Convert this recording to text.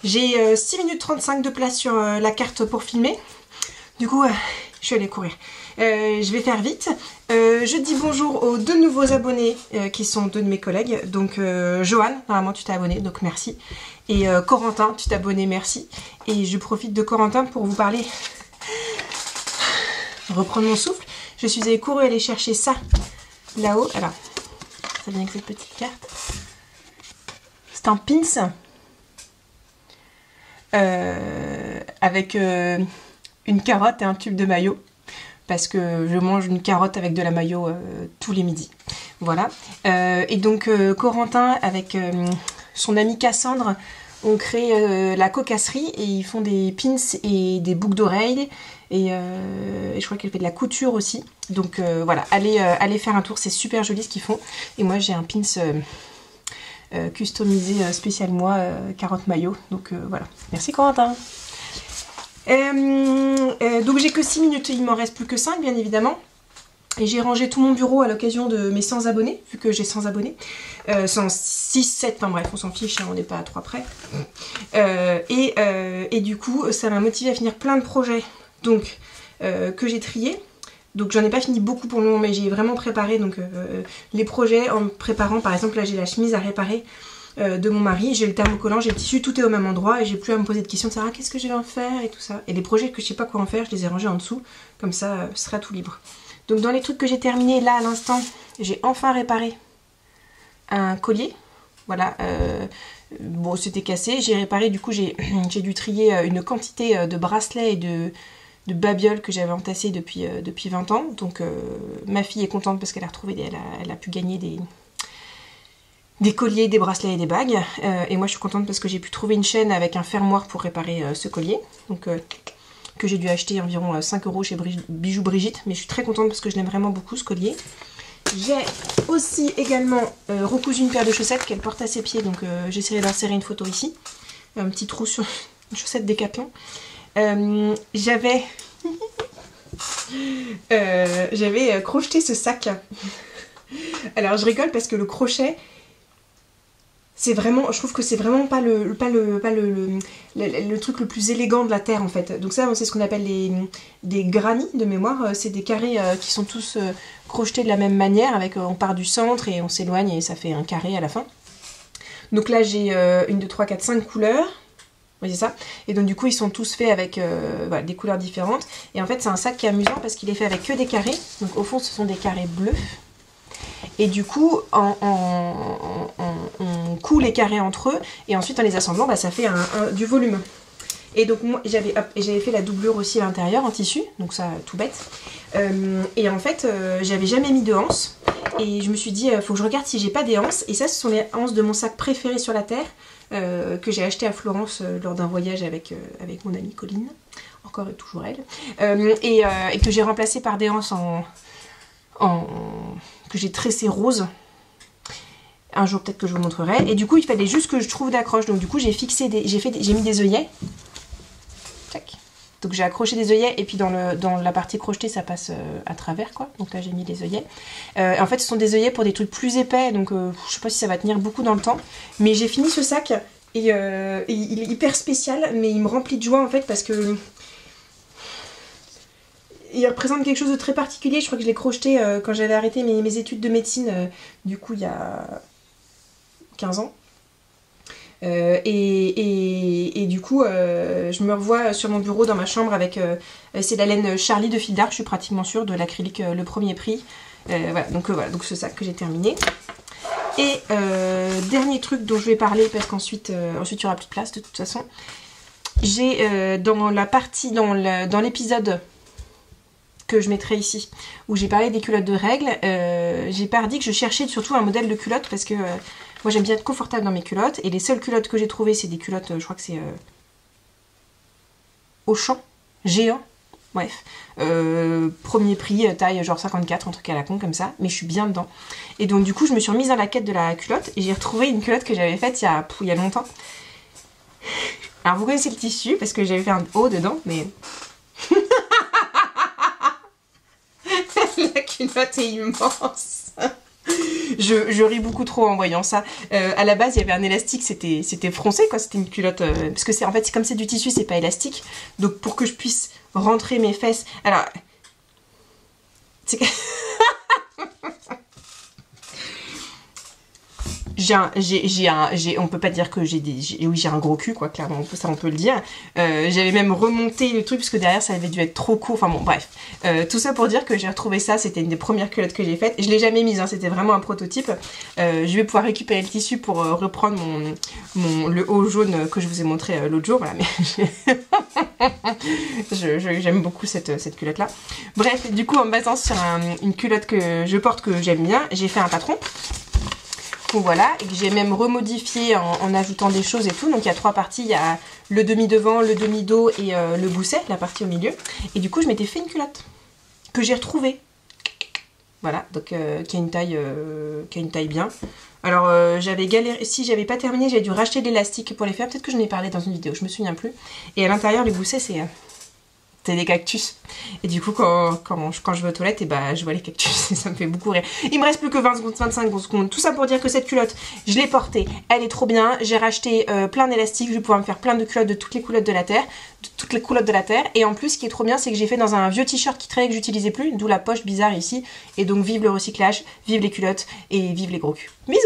J'ai 6 minutes 35 de place sur la carte pour filmer. Du coup, je suis allée courir. Je vais faire vite. Je dis bonjour aux deux nouveaux abonnés qui sont deux de mes collègues. Donc Johan, normalement tu t'es abonné, donc merci. Et Corentin, tu t'es abonné, merci. Et je profite de Corentin pour vous parler. Reprendre mon souffle. Je suis allée courir aller chercher ça là-haut. Alors, ça vient avec cette petite carte. C'est un pins. Avec une carotte et un tube de mayo parce que je mange une carotte avec de la mayo tous les midis, voilà. Et donc Corentin avec son amie Cassandre ont créé la cocasserie et ils font des pins et des boucles d'oreilles et je crois qu'elle fait de la couture aussi, donc voilà, allez faire un tour, c'est super joli ce qu'ils font. Et moi j'ai un pins customisé spécial moi, carotte mayo, donc voilà, merci Corentin. Donc j'ai que 6 minutes, il m'en reste plus que 5 bien évidemment. Et j'ai rangé tout mon bureau à l'occasion de mes 100 abonnés, vu que j'ai 100 abonnés. 106, 7, enfin bref, on s'en fiche, hein, on n'est pas à 3 près. Et du coup, ça m'a motivé à finir plein de projets donc, que j'ai triés. Donc j'en ai pas fini beaucoup pour le moment, mais j'ai vraiment préparé donc, les projets en préparant. Par exemple, là j'ai la chemise à réparer de mon mari, j'ai le thermocollant, j'ai le tissu, tout est au même endroit et j'ai plus à me poser de questions de savoir qu'est-ce que je vais en faire et tout ça. Et les projets que je sais pas quoi en faire, je les ai rangés en dessous, comme ça ce sera tout libre. Donc dans les trucs que j'ai terminés là à l'instant, j'ai enfin réparé un collier. Voilà, bon c'était cassé, j'ai réparé, du coup j'ai dû trier une quantité de bracelets et de babioles que j'avais entassées depuis 20 ans. Donc ma fille est contente parce qu'elle a retrouvé, elle a pu gagner des colliers, des bracelets et des bagues. Et moi je suis contente parce que j'ai pu trouver une chaîne avec un fermoir pour réparer ce collier. Donc que j'ai dû acheter environ 5 € chez Bijoux Brigitte. Mais je suis très contente parce que je l'aime vraiment beaucoup ce collier. J'ai aussi également recousu une paire de chaussettes qu'elle porte à ses pieds. Donc j'essaierai d'insérer une photo ici. Un petit trou sur une chaussette Décathlon. J'avais crocheté ce sac. Alors je rigole parce que le crochet, c'est vraiment, je trouve que c'est vraiment pas le truc le plus élégant de la terre en fait. Donc ça c'est ce qu'on appelle des grannies de mémoire. C'est des carrés qui sont tous crochetés de la même manière, avec on part du centre et on s'éloigne et ça fait un carré à la fin. Donc là j'ai 1, 2, 3, 4, 5 couleurs. Oui, c'est ça. Et donc du coup ils sont tous faits avec voilà, des couleurs différentes. Et en fait c'est un sac qui est amusant parce qu'il est fait avec que des carrés. Donc au fond ce sont des carrés bleus. Et du coup on coud les carrés entre eux. Et ensuite en les assemblant bah, ça fait du volume. Et donc moi j'avais fait la doublure aussi à l'intérieur en tissu. Donc ça tout bête. Et en fait j'avais jamais mis de anse. Et je me suis dit faut que je regarde si j'ai pas des anses. Et ça ce sont les anses de mon sac préféré sur la terre. Que j'ai acheté à Florence lors d'un voyage avec mon amie Colline, encore et toujours elle, et que j'ai remplacé par des anses que j'ai tressé rose. Un jour peut-être que je vous montrerai. Et du coup il fallait juste que je trouve d'accroche. Donc du coup j'ai mis des œillets. Tac. Donc j'ai accroché des œillets et puis dans la partie crochetée ça passe à travers quoi. Donc là j'ai mis des œillets. En fait ce sont des œillets pour des trucs plus épais, donc je sais pas si ça va tenir beaucoup dans le temps. Mais j'ai fini ce sac et il est hyper spécial, mais il me remplit de joie en fait parce que il représente quelque chose de très particulier. Je crois que je l'ai crocheté quand j'avais arrêté mes études de médecine, du coup il y a 15 ans. Et du coup je me revois sur mon bureau dans ma chambre avec c'est la laine Charlie de fil d'art, je suis pratiquement sûre, de l'acrylique le premier prix. Voilà, donc ce sac que j'ai terminé. Et dernier truc dont je vais parler parce qu'ensuite ensuite il n'y aura plus de place de toute façon. J'ai dans l'épisode que je mettrai ici, où j'ai parlé des culottes de règles, j'ai pas dit que je cherchais surtout un modèle de culotte parce que moi j'aime bien être confortable dans mes culottes et les seules culottes que j'ai trouvées c'est des culottes, je crois que c'est Auchan, géant, bref, premier prix, taille genre 54, un truc à la con comme ça, mais je suis bien dedans. Et donc du coup je me suis remise dans la quête de la culotte et j'ai retrouvé une culotte que j'avais faite il y a longtemps. Alors vous connaissez le tissu parce que j'avais fait un haut dedans, mais la culotte est immense. Je ris beaucoup trop en voyant ça. À la base, il y avait un élastique, c'était froncé, quoi. C'était une culotte... parce que en fait, comme c'est du tissu, c'est pas élastique. Donc, pour que je puisse rentrer mes fesses... Alors... C'est que... on peut pas dire que oui, j'ai un gros cul, quoi, clairement, ça on peut le dire. J'avais même remonté le truc parce que derrière ça avait dû être trop court, enfin bon, bref. Tout ça pour dire que j'ai retrouvé ça, c'était une des premières culottes que j'ai faites. Je l'ai jamais mise, hein, c'était vraiment un prototype. Je vais pouvoir récupérer le tissu pour reprendre le haut jaune que je vous ai montré l'autre jour, voilà, mais j'aime beaucoup cette culotte là. Bref, du coup, en me basant sur une culotte que je porte, que j'aime bien, j'ai fait un patron. Donc voilà, et que j'ai même remodifié en ajoutant des choses et tout. Donc il y a 3 parties, il y a le demi-devant, le demi-dos et le gousset, la partie au milieu. Et du coup je m'étais fait une culotte que j'ai retrouvée. Voilà, donc qui a une taille bien. Alors j'avais galéré, si j'avais pas terminé, j'avais dû racheter de l'élastique pour les faire. Peut-être que j'en ai parlé dans une vidéo, je me souviens plus. Et à l'intérieur le gousset c'est des cactus. Et du coup, quand je vais aux toilettes, et bah, je vois les cactus et ça me fait beaucoup rire. Il me reste plus que 20 secondes, 25 secondes. Tout ça pour dire que cette culotte, je l'ai portée. Elle est trop bien. J'ai racheté plein d'élastiques. Je vais pouvoir me faire plein de culottes de toutes les culottes de la terre. Et en plus, ce qui est trop bien, c'est que j'ai fait dans un vieux t-shirt qui traînait que j'utilisais plus. D'où la poche bizarre ici. Et donc, vive le recyclage, vive les culottes et vive les gros culs. Bisous!